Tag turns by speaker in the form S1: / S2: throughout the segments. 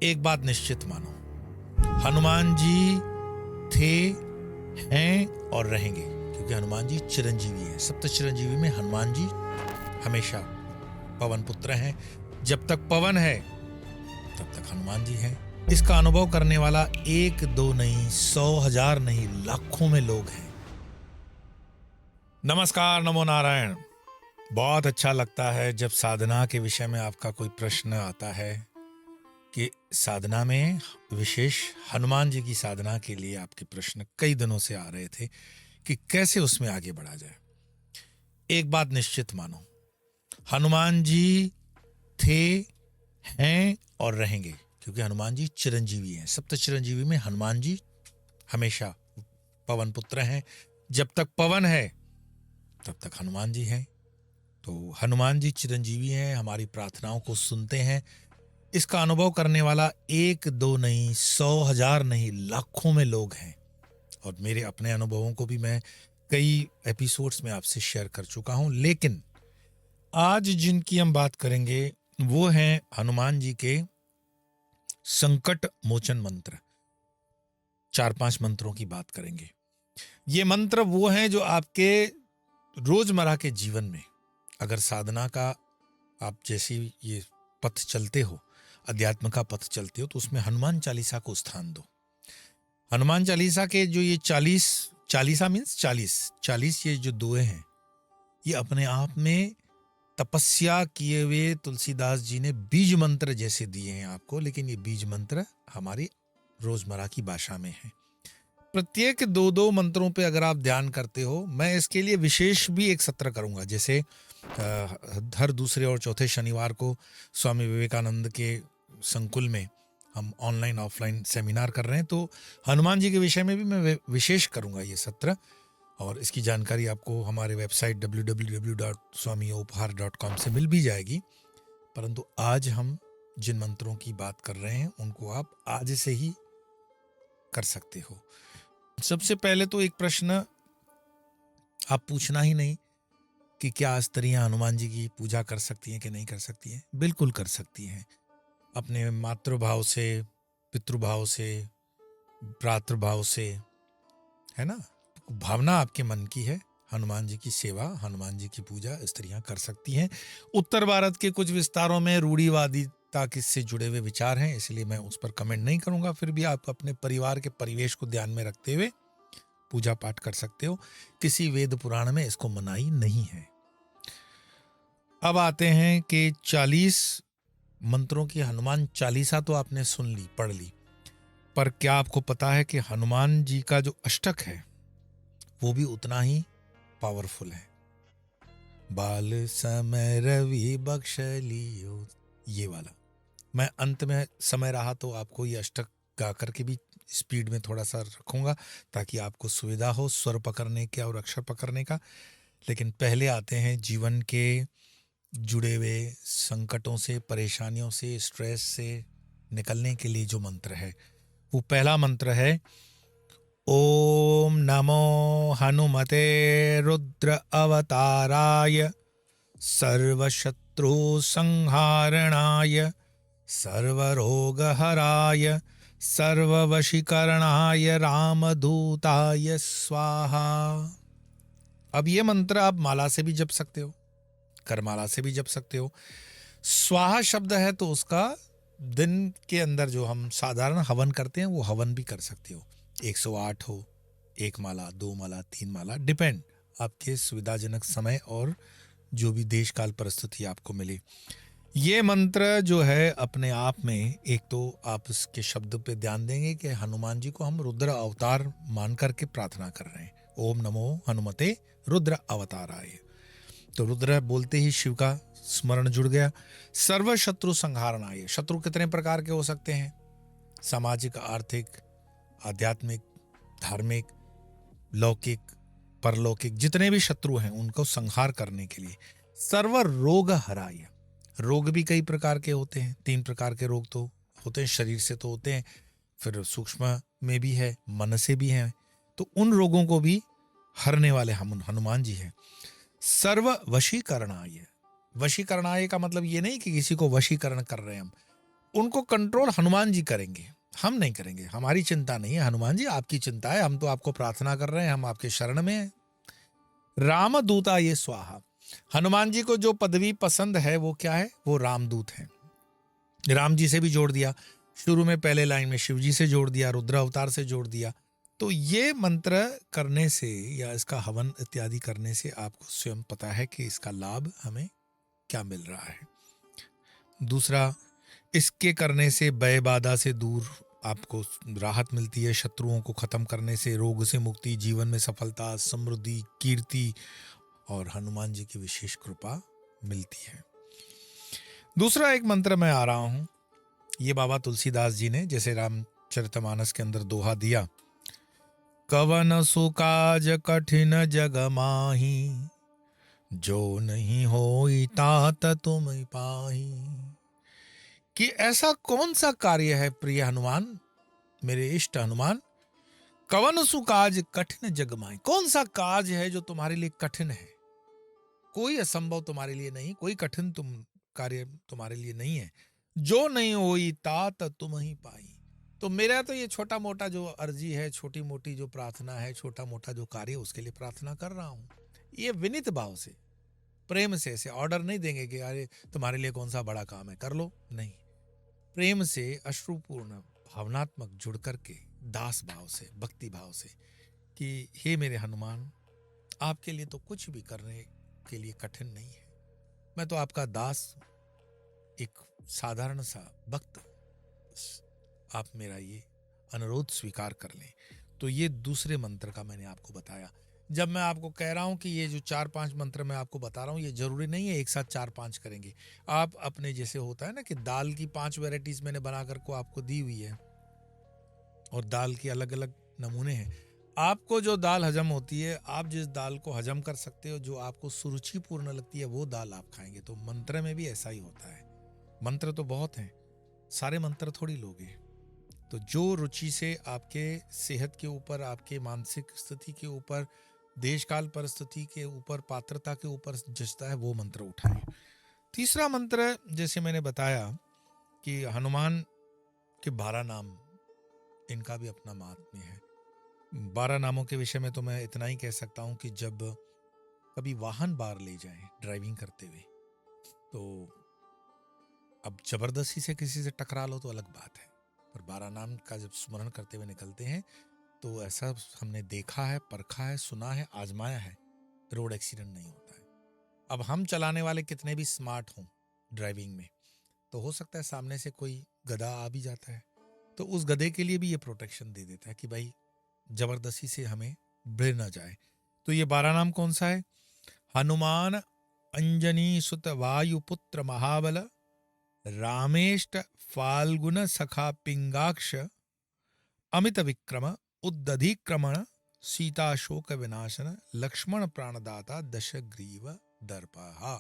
S1: एक बात निश्चित मानो, हनुमान जी थे, हैं और रहेंगे, क्योंकि हनुमान जी चिरंजीवी हैं। सप्त चिरंजीवी में हनुमान जी हमेशा पवन पुत्र हैं। जब तक पवन है तब तक हनुमान जी हैं। इसका अनुभव करने वाला एक दो नहीं, 100,000 नहीं, लाखों में लोग हैं। नमस्कार, नमो नारायण। बहुत अच्छा लगता है जब साधना के विषय में आपका कोई प्रश्न आता है कि साधना में विशेष हनुमान जी की साधना के लिए आपके प्रश्न कई दिनों से आ रहे थे कि कैसे उसमें आगे बढ़ा जाए। एक बात निश्चित मानो, हनुमान जी थे, हैं और रहेंगे, क्योंकि हनुमान जी चिरंजीवी हैं। सप्त चिरंजीवी में हनुमान जी हमेशा पवन पुत्र हैं। जब तक पवन है तब तक हनुमान जी हैं। तो हनुमान जी चिरंजीवी हैं, हमारी प्रार्थनाओं को सुनते हैं। इसका अनुभव करने वाला एक दो नहीं, 100,000 नहीं, लाखों में लोग हैं। और मेरे अपने अनुभवों को भी मैं कई एपिसोड्स में आपसे शेयर कर चुका हूं। लेकिन आज जिनकी हम बात करेंगे वो हैं हनुमान जी के संकट मोचन मंत्र। 4-5 मंत्रों की बात करेंगे। ये मंत्र वो हैं जो आपके रोजमर्रा के जीवन में, अगर साधना का आप जैसे ये पथ चलते हो, अध्यात्म का पथ चलते हो, तो उसमें हनुमान चालीसा को स्थान दो। हनुमान चालीसा के जो ये 40 ये जो दुए हैं, ये अपने आप में तपस्या किए हुए तुलसीदास जी ने बीज मंत्र जैसे दिए हैं आपको। लेकिन ये बीज मंत्र हमारी रोजमर्रा की भाषा में है। प्रत्येक दो मंत्रों पे अगर आप ध्यान करते हो, मैं इसके लिए विशेष भी एक सत्र करूंगा। जैसे हर दूसरे और चौथे शनिवार को स्वामी विवेकानंद के संकुल में हम ऑनलाइन ऑफलाइन सेमिनार कर रहे हैं, तो हनुमान जी के विषय में भी मैं विशेष करूंगा ये सत्र। और इसकी जानकारी आपको हमारे वेबसाइट www.swamiophar.com से मिल भी जाएगी। परंतु आज हम जिन मंत्रों की बात कर रहे हैं उनको आप आज से ही कर सकते हो। सबसे पहले तो एक प्रश्न आप पूछना ही नहीं कि क्या स्त्रियां हनुमान जी की पूजा कर सकती हैं कि नहीं कर सकती हैं। बिल्कुल कर सकती हैं। अपने मातृभाव से, पितृभाव से, भ्रातृभाव से, है ना, भावना आपके मन की है, हनुमान जी की सेवा, हनुमान जी की पूजा स्त्रियां कर सकती हैं। उत्तर भारत के कुछ विस्तारों में रूढ़िवादिता से जुड़े हुए विचार हैं, इसलिए मैं उस पर कमेंट नहीं करूंगा। फिर भी आप अपने परिवार के परिवेश को ध्यान में रखते हुए पूजा पाठ कर सकते हो। किसी वेद पुराण में इसको मनाही नहीं है। अब आते हैं कि 40 मंत्रों की हनुमान चालीसा तो आपने सुन ली, पढ़ ली, पर क्या आपको पता है कि हनुमान जी का जो अष्टक है वो भी उतना ही पावरफुल है। बाल समय रवि बख्श लियो, ये वाला। मैं अंत में समय रहा तो आपको ये अष्टक गा करके भी स्पीड में थोड़ा सा रखूंगा ताकि आपको सुविधा हो स्वर पकड़ने का और अक्षर पकड़ने का। लेकिन पहले आते हैं जीवन के जुड़े हुए संकटों से, परेशानियों से, स्ट्रेस से निकलने के लिए जो मंत्र है, वो पहला मंत्र है ओम नमो हनुमते रुद्र अवताराय सर्वशत्रु संहारणाय सर्वरोगहराय सर्ववशीकरणाय रामदूताय स्वाहा। अब ये मंत्र आप माला से भी जप सकते हो, करमाला से भी जप सकते हो। स्वाहा शब्द है तो उसका दिन के अंदर जो हम साधारण हवन करते हैं वो हवन भी कर सकते हो। 108 हो, 1 माला, 2 माला, 3 माला, डिपेंड आपके सुविधाजनक समय और जो भी देश काल परिस्थिति आपको मिले। ये मंत्र जो है अपने आप में, एक तो आप इसके शब्द पे ध्यान देंगे कि हनुमान जी को हम रुद्र अवतार मान करके प्रार्थना कर रहे हैं। ओम नमो हनुमते रुद्र अवताराय, तो रुद्र बोलते ही शिव का स्मरण जुड़ गया। सर्व शत्रु संहारणाय, शत्रु कितने प्रकार के हो सकते हैं? सामाजिक, आर्थिक, आध्यात्मिक, धार्मिक, लौकिक, परलौकिक, जितने भी शत्रु हैं उनको संहार करने के लिए। सर्व रोग हराय, रोग भी कई प्रकार के होते हैं। 3 प्रकार के रोग तो होते हैं, शरीर से तो होते हैं, फिर सूक्ष्म में भी है, मन से भी है। तो उन रोगों को भी हरने वाले हम हनुमान जी हैं। सर्व वशीकरणाय, वशीकरणाय का मतलब ये नहीं कि किसी को वशीकरण कर रहे हैं हम, उनको कंट्रोल हनुमान जी करेंगे, हम नहीं करेंगे। हमारी चिंता नहीं है, हनुमान जी आपकी चिंता है, हम तो आपको प्रार्थना कर रहे हैं, हम आपके शरण में हैं। रामदूता ये स्वाहा, हनुमान जी को जो पदवी पसंद है वो क्या है, वो रामदूत है। राम जी से भी जोड़ दिया, शुरू में पहले लाइन में शिव जी से जोड़ दिया, रुद्र अवतार से जोड़ दिया। तो ये मंत्र करने से या इसका हवन इत्यादि करने से आपको स्वयं पता है कि इसका लाभ हमें क्या मिल रहा है। दूसरा, इसके करने से भय बाधा से दूर आपको राहत मिलती है, शत्रुओं को खत्म करने से रोग से मुक्ति, जीवन में सफलता, समृद्धि, कीर्ति और हनुमान जी की विशेष कृपा मिलती है। दूसरा एक मंत्र मैं आ रहा हूं, ये बाबा तुलसीदास जी ने जैसे रामचरितमानस के अंदर दोहा दिया, कवन सुकाज कठिन जग माही, जो नहीं होई तात तुम पाही। कि ऐसा कौन सा कार्य है प्रिय हनुमान, मेरे इष्ट हनुमान, कवन सुकाज कठिन जग माही, कौन सा काज है जो तुम्हारे लिए कठिन है। कोई असंभव तुम्हारे लिए नहीं, कोई कठिन कार्य तुम्हारे लिए नहीं है। जो नहीं होई तात तुम ही पाई। तो मेरा तो ये छोटा मोटा जो अर्जी है, छोटी मोटी जो प्रार्थना है, छोटा मोटा जो कार्य, उसके लिए प्रार्थना कर रहा हूं। ये विनित भाव से, प्रेम से, ऐसे ऑर्डर नहीं देंगे कि अरे तुम्हारे लिए कौन सा बड़ा काम है कर लो, नहीं। प्रेम से, अश्रुपूर्ण भावनात्मक जुड़ करके, दास भाव से, भक्ति भाव से, कि हे मेरे हनुमान, आपके लिए तो कुछ भी करने के लिए कठिन नहीं है। मैं तो आपका दास, एक साधारण सा भक्त, आप मेरा ये अनुरोध स्वीकार कर लें। तो ये दूसरे मंत्र का मैंने आपको बताया। जब मैं आपको कह रहा हूं कि ये जो 4-5 मंत्र मैं आपको बता रहा हूं, ये जरूरी नहीं है एक साथ 4-5 करेंगे। आप अपने जैसे होता है ना कि दाल की 5 वैरायटीज मैंने बना करके आपको दी हुई है, और दाल के अलग अलग नमूने हैं। आपको जो दाल हजम होती है, आप जिस दाल को हजम कर सकते हो, जो आपको सुरुचिपूर्ण लगती है, वो दाल आप खाएंगे। तो मंत्र में भी ऐसा ही होता है। मंत्र तो बहुत हैं, सारे मंत्र थोड़ी लोगे। तो जो रुचि से आपके सेहत के ऊपर, आपके मानसिक स्थिति के ऊपर, देश काल परिस्थिति के ऊपर, पात्रता के ऊपर जचता है, वो मंत्र उठाएं। तीसरा मंत्र, जैसे मैंने बताया कि हनुमान के 12 नाम, इनका भी अपना महात्म्य है। 12 नामों के विषय में तो मैं इतना ही कह सकता हूं कि जब कभी वाहन बाहर ले जाएं ड्राइविंग करते हुए, तो अब जबरदस्ती से किसी से टकरा लो तो अलग बात है, पर 12 नाम का जब स्मरण करते हुए निकलते हैं, तो ऐसा हमने देखा है, परखा है, सुना है, आजमाया है, रोड एक्सीडेंट नहीं होता है। अब हम चलाने वाले कितने भी स्मार्ट हों ड्राइविंग में, तो हो सकता है सामने से कोई गधा आ भी जाता है, तो उस गधे के लिए भी ये प्रोटेक्शन दे देता है कि भाई जबरदस्ती से हमें भिड़ ना जाए। तो ये 12 नाम कौन सा है? हनुमान अंजनी सुत वायुपुत्र महाबल, रामेष्ट फाल्गुन सखा पिंगाक्ष, अमित विक्रम उद्धधिक्रमण, सीता शोक विनाशन, लक्ष्मण प्राणदाता, दशग्रीव दर्पहा।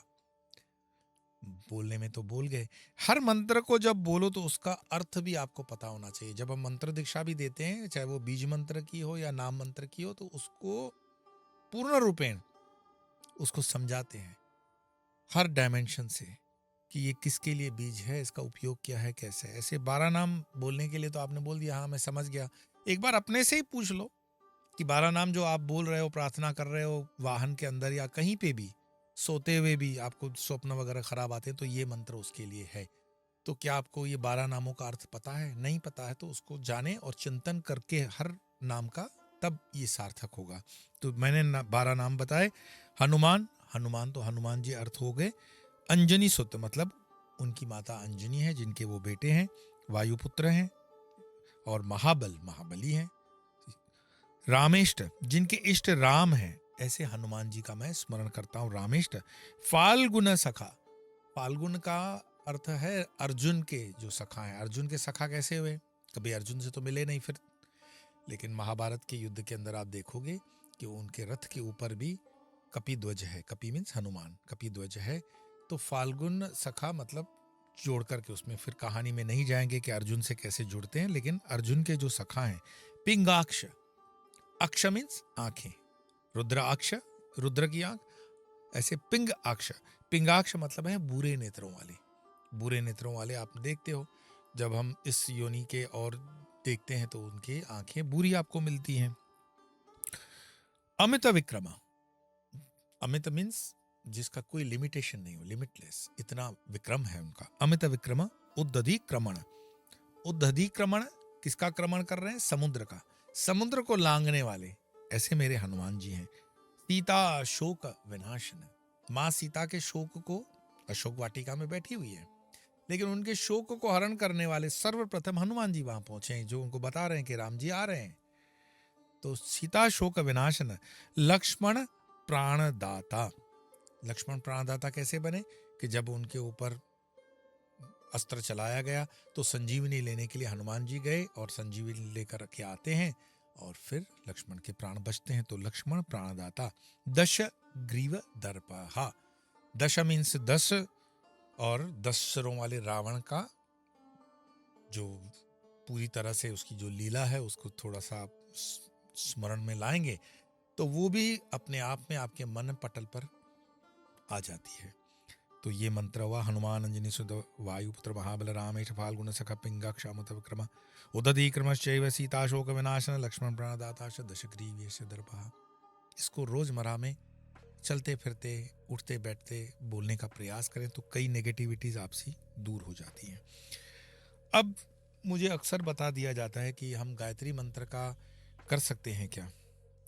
S1: बोलने में तो बोल गए, हर मंत्र को जब बोलो तो उसका अर्थ भी आपको पता होना चाहिए। जब हम मंत्र दीक्षा भी देते हैं, चाहे वो बीज मंत्र की हो या नाम मंत्र की हो, तो उसको पूर्ण रूपेण उसको समझाते हैं हर डायमेंशन से कि ये किसके लिए बीज है, इसका उपयोग क्या है, कैसे है। ऐसे 12 नाम बोलने के लिए तो आपने बोल दिया, हाँ मैं समझ गया। एक बार अपने से ही पूछ लो कि 12 नाम जो आप बोल रहे हो, प्रार्थना कर रहे हो, वाहन के अंदर या कहीं पे भी, सोते हुए भी आपको स्वप्न वगैरह खराब आते हैं, तो ये मंत्र उसके लिए है। तो क्या आपको ये 12 नामों का अर्थ पता है? नहीं पता है तो उसको जाने और चिंतन करके हर नाम का, तब ये सार्थक होगा। तो मैंने 12 नाम बताए। हनुमान, हनुमान तो हनुमान जी अर्थ हो गए। अंजनी सुत मतलब उनकी माता अंजनी है, जिनके वो बेटे हैं, वायुपुत्र हैं। और महाबल, महाबली हैं। रामेष्ट, जिनके इष्ट राम हैं, ऐसे हनुमान जी का मैं स्मरण करता हूं। रामेष्ट। फाल्गुन सखा, फाल्गुन का अर्थ है अर्जुन के जो सखा हैं। अर्जुन के सखा कैसे हुए? कभी अर्जुन से तो मिले नहीं फिर, लेकिन महाभारत के युद्ध के अंदर आप देखोगे कि उनके रथ के ऊपर भी कपि ध्वज है। कपि मीन्स हनुमान, कपि ध्वज है। तो फाल्गुन सखा मतलब जोड़ करके, उसमें फिर कहानी में नहीं जाएंगे कि अर्जुन से कैसे जुड़ते हैं, लेकिन अर्जुन के जो सखा हैं। पिंगाक्ष, अक्ष मीन्स आंखें, रुद्राक्ष रुद्र की आंख, ऐसे पिंग अक्ष। पिंगाक्ष मतलब है बुरे नेत्रों वाले। बुरे नेत्रों वाले आप देखते हो, जब हम इस योनि के और देखते हैं तो उनकी आंखें बुरी आपको मिलती हैं। अमित विक्रमा, अमित मीन्स जिसका कोई लिमिटेशन नहीं हो, लिमिटलेस, इतना विक्रम है उनका। अमित विक्रमा उद्धधिक्रमण, उद्धधिक्रमण किसका क्रमण कर रहे हैं? समुद्र का, समुद्र को लांघने वाले ऐसे मेरे हनुमान जी हैं। सीता शोक विनाशन, माँ सीता के शोक को, अशोक वाटिका में बैठी हुई है, लेकिन उनके शोक को हरण करने वाले सर्वप्रथम हनुमान जी वहां पहुंचे हैं, जो उनको बता रहे हैं कि राम जी आ रहे हैं। तो सीता शोक विनाशन, लक्ष्मण प्राणदाता, लक्ष्मण प्राणदाता कैसे बने? कि जब उनके ऊपर अस्त्र चलाया गया तो संजीवनी लेने के लिए हनुमान जी गए और संजीवनी लेकर के आते हैं और फिर लक्ष्मण के प्राण बचते हैं। तो लक्ष्मण प्राणदाता। दश ग्रीव दर्पहा, दश मीन्स 10, और 10 सिरों वाले रावण का जो पूरी तरह से उसकी जो लीला है उसको थोड़ा सा आप स्मरण में लाएंगे तो वो भी अपने आप में आपके मन पटल पर आ जाती है। तो ये मंत्र हुआ, हनुमान अंजनी सुत वायुपुत्र महाबल रामेश फाल्गुन सखा पिंगा क्षामत विक्रम उदधीक्रमश्चैव सीता शोक विनाशन लक्ष्मण प्राणदाताश्च दशग्रीव्यस्य दर्पहा। इसको रोजमर्रा में चलते फिरते उठते बैठते बोलने का प्रयास करें तो कई नेगेटिविटीज आपसी दूर हो जाती हैं। अब मुझे अक्सर बता दिया जाता है कि हम गायत्री मंत्र का कर सकते हैं क्या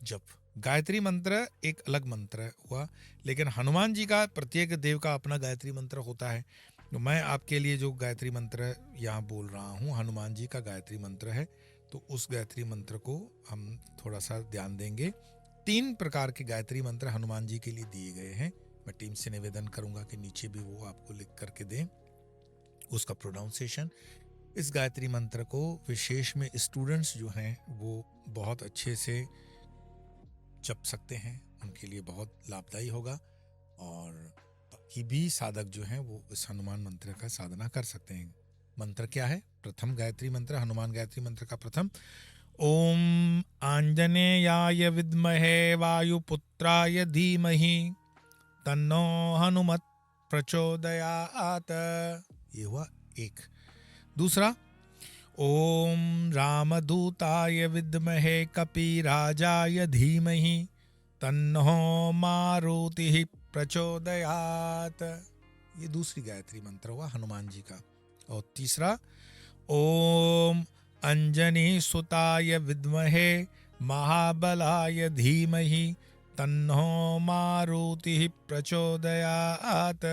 S1: जप। गायत्री मंत्र एक अलग मंत्र हुआ, लेकिन हनुमान जी का, प्रत्येक देव का अपना गायत्री मंत्र होता है। तो मैं आपके लिए जो गायत्री मंत्र यहाँ बोल रहा हूँ हनुमान जी का गायत्री मंत्र है, तो उस गायत्री मंत्र को हम थोड़ा सा ध्यान देंगे। 3 प्रकार के गायत्री मंत्र हनुमान जी के लिए दिए गए हैं। मैं टीम से निवेदन करूंगा कि नीचे भी वो आपको लिख करके दें उसका प्रोनाउंसिएशन। इस गायत्री मंत्र को विशेष में स्टूडेंट्स जो हैं वो बहुत अच्छे से जप सकते हैं, उनके लिए बहुत लाभदायी होगा। और बाकी भी साधक जो हैं वो इस हनुमान मंत्र का साधना कर सकते हैं। मंत्र क्या है? प्रथम गायत्री मंत्र, हनुमान गायत्री मंत्र का प्रथम, ओम आंजनेयाय विद्महे वायुपुत्राय धीमहि तन्नो हनुमत प्रचोदयात। ये हुआ एक। दूसरा, ओम रामदूताय विद्महे कपिराजाय धीमहि तन्नो मारुतिः प्रचोदयात। ये दूसरी गायत्री मंत्र हुआ हनुमान जी का। और तीसरा, ओम अंजनी सुताय विद्महे महाबलाय धीमहि तन्नो मारुतिः प्रचोदयात।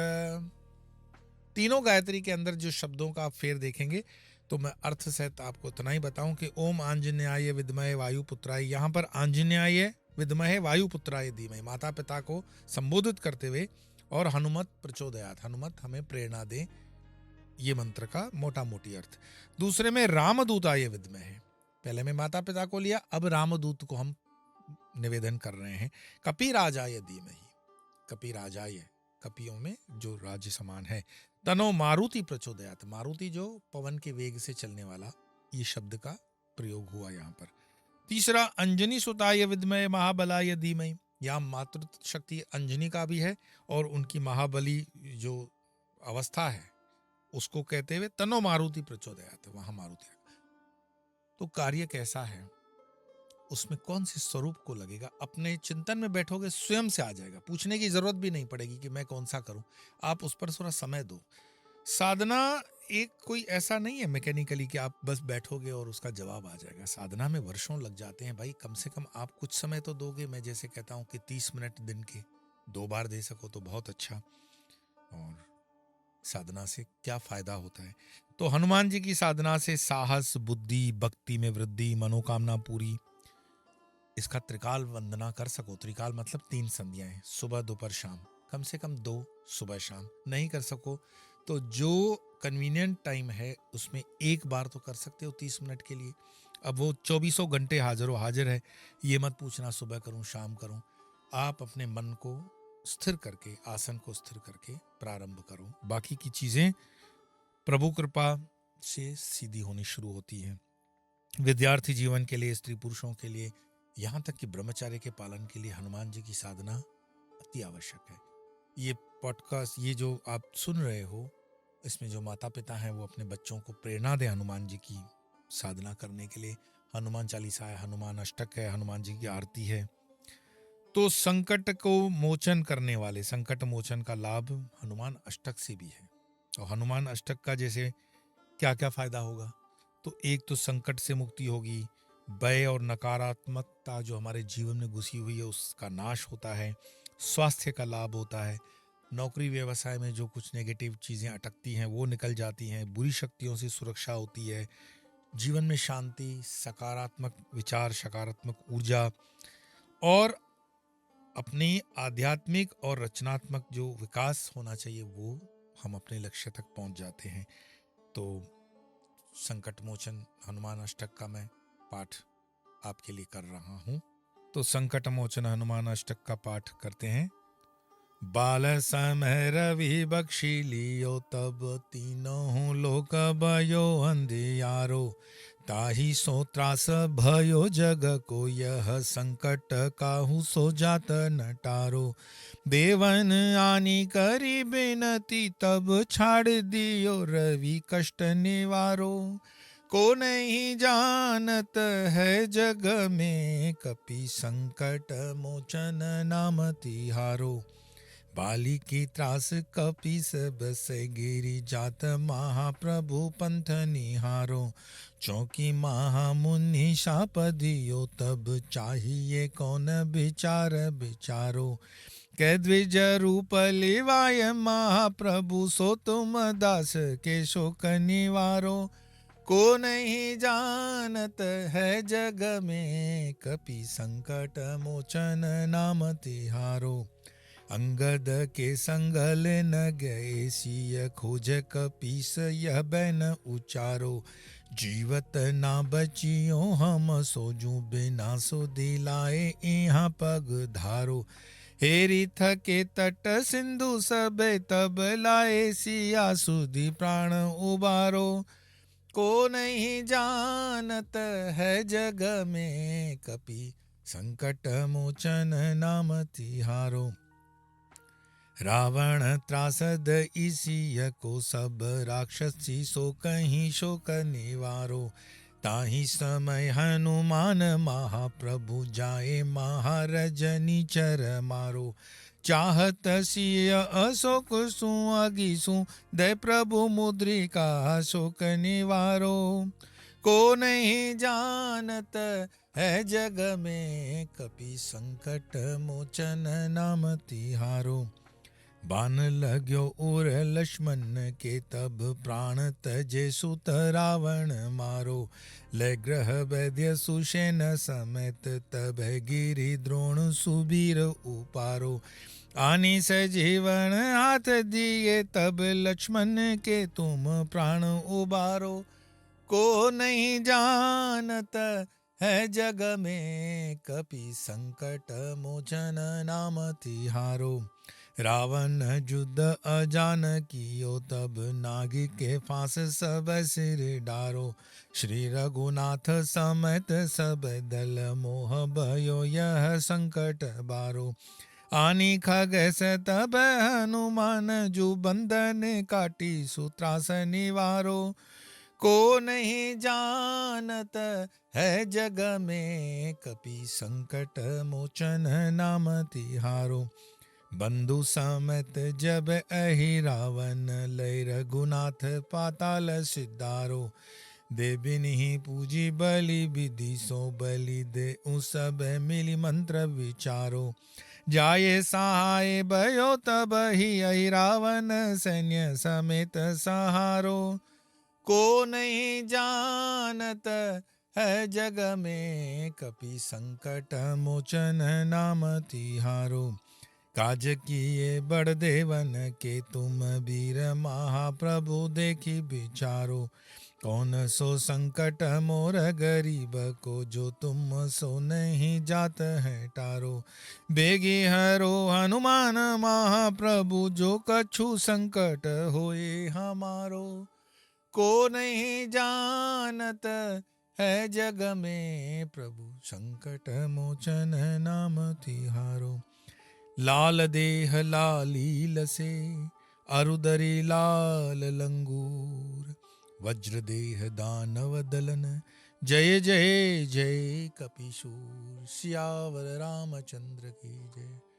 S1: तीनों गायत्री के अंदर जो शब्दों का आप फेर देखेंगे तो मैं अर्थ सहित आपको इतना ही बताऊं कि ओम आंजनेयाय विद्महे वायुपुत्राय, यहाँ पर आंजनेयाय विद्महे वायुपुत्राय धीमहि, माता पिता को संबोधित करते हुए, और हनुमत प्रचोदयात, हनुमत हमें प्रेरणा दे, ये मंत्र का मोटा मोटी अर्थ। दूसरे में रामदूताय विद्महे, पहले में माता पिता को लिया, अब रामदूत को हम निवेदन कर रहे हैं। कपिराजाय धीमहि, कपिराजाय, कपियों में जो राज्य समान है। तनो मारुति प्रचोदयात, मारुति जो पवन के वेग से चलने वाला, ये शब्द का प्रयोग हुआ यहाँ पर। तीसरा, अंजनी सुताय विद्महे महाबलाय धीमहि, यहाँ मातृ शक्ति अंजनी का भी है और उनकी महाबली जो अवस्था है उसको कहते हुए तनो मारुति प्रचोदयात, वहां मारुति। तो कार्य कैसा है, उसमें कौन से स्वरूप को लगेगा, अपने चिंतन में बैठोगे स्वयं से आ जाएगा, पूछने की जरूरत भी नहीं पड़ेगी कि मैं कौन सा करूं, आप उस पर थोड़ा समय दो। साधना एक कोई ऐसा नहीं है मैकेनिकली कि आप बस बैठोगे और उसका जवाब आ जाएगा। साधना में वर्षों लग जाते हैं भाई, कम से कम आप कुछ समय तो दोगे। मैं जैसे कहता हूं कि 30 मिनट दिन के 2 बार दे सको तो बहुत अच्छा। और साधना से क्या फायदा होता है, तो हनुमान जी की साधना से साहस, बुद्धि, भक्ति में वृद्धि, मनोकामना पूरी। इसका त्रिकाल वंदना कर सको, त्रिकाल मतलब 3 संध्याएं, सुबह दोपहर शाम, कम से कम 2 सुबह शाम। नहीं कर सको तो जो कन्वीनियंट टाइम है उसमें एक बार तो कर सकते हो 30 मिनट के लिए। अब वो 24 घंटे हाजिर है, ये मत पूछना सुबह करूं शाम करूं। आप अपने मन को स्थिर करके, आसन को स्थिर करके प्रारंभ करो। बाकी की चीजें प्रभु कृपा से सीधी होनी शुरू होती है। विद्यार्थी जीवन के लिए, स्त्री पुरुषों के लिए, यहाँ तक कि ब्रह्मचर्य के पालन के लिए हनुमान जी की साधना अति आवश्यक है। ये पॉडकास्ट, ये जो आप सुन रहे हो, इसमें जो माता पिता हैं वो अपने बच्चों को प्रेरणा दें हनुमान जी की साधना करने के लिए। हनुमान चालीसा है, हनुमान अष्टक है, हनुमान जी की आरती है। तो संकट को मोचन करने वाले, संकट मोचन का लाभ हनुमान अष्टक से भी है। और हनुमान अष्टक का जैसे क्या क्या फायदा होगा, तो एक तो संकट से मुक्ति होगी, भय और नकारात्मकता जो हमारे जीवन में घुसी हुई है उसका नाश होता है, स्वास्थ्य का लाभ होता है, नौकरी व्यवसाय में जो कुछ नेगेटिव चीज़ें अटकती हैं वो निकल जाती हैं, बुरी शक्तियों से सुरक्षा होती है, जीवन में शांति, सकारात्मक विचार, सकारात्मक ऊर्जा और अपनी आध्यात्मिक और रचनात्मक जो विकास होना चाहिए वो हम अपने लक्ष्य तक पहुंच जाते हैं। तो संकट मोचन हनुमान अष्टक का मैं पाठ आपके लिए कर रहा हूं। तो संकट मोचन हनुमान अष्टक का पाठ करते हैं। बाल समय रवि बख्शी लियो, तब तीनों लोक भयो अंधियारो, ताहि सो त्रास भयो जग को, यह संकट काहू सो जात नटारो। देवन आनी करी बिनती, तब छाड़ दियो रवि कष्ट निवारो। को नहीं जानत है जग में, कपि संकट मोचन नाम तिहारो। बाली की त्रास कपि सब से गिरी, जात महाप्रभु पंथ निहारो। चौकी महामुनि शाप दियो, तब चाहिए कौन विचार विचारो। कै द्विज रूप लिवाय महाप्रभु, सो तुम दास के शोक निवारो। को नहीं जानत है जग में, कपि संकट मोचन नाम तिहारो। अंगद के संगल न गए सिय, खोज कपीस यह बैन उचारो। जीवत ना बचियो हम सोजू, बिना सो दिलाए यहाँ पग धारो। हेरी थके तट सिंधु सब, तब लाए सिया सुधी प्राण उबारो। को नहीं जानत है जग में, कपि संकट मोचन नाम तिहारो। रावण त्रासद इसिय को, सब राक्षसी सो कहीं शोक निवारो। ताहि समय हनुमान महाप्रभु, जाए महारजनी चर मारो। चाहत सिय अशोक सु अगिसु, दय प्रभु मुद्रिका शोक निवारो। को नहीं जानत है जग में, कपि संकट मोचन नाम तिहारो। बान लाग्यो उर लक्ष्मण के, तब प्राण तजे सुत रावण मारो। ले ग्रह वैद्य सुषेण समेत, तब गिरि द्रोण सुबीर उपारो। आनी सजीवन हाथ दिए, तब लक्ष्मण के तुम प्राण उबारो। को नहीं जानत है जग में, कपि संकट मोचन नाम तिहारो। रावण युद्ध अजान कियो, तब नागी के फांस सब सिर डारो। श्री रघुनाथ समेत सब दल, मोह भयो यह संकट बारो। आनी खगेस तब हनुमान, जु बंधन काटी सूत्रास निवारो। को नहीं जानत है जग में, कपि संकट मोचन नाम तिहारो। बंधु समेत जब अहि रावण, लय रघुनाथ पाताल सिद्धारो। देविन ही पूजी बलि विधि, सो बलि दे उस सब मिली मंत्र विचारो। जाये सहाय भयो, तब ही अहि रावण सैन्य समेत सहारो। को नहीं जानत है जग में, कपि संकट मोचन नाम तिहारो। काज किए बड़ देवन के, तुम वीर महाप्रभु देखी विचारो। कौन सो संकट मोर गरीब को, जो तुम सो नहीं जात है टारो। बेगी हरो हनुमान महाप्रभु, जो कछु संकट होए हमारो। को नहीं जानत है जग में, प्रभु संकट मोचन नाम तिहारो। लाल देह लालील से, अरुदरी लाल लंगूर, वज्रदेह दानव दलन, जय जय जय कपीशूर। सियावर रामचंद्र की जय।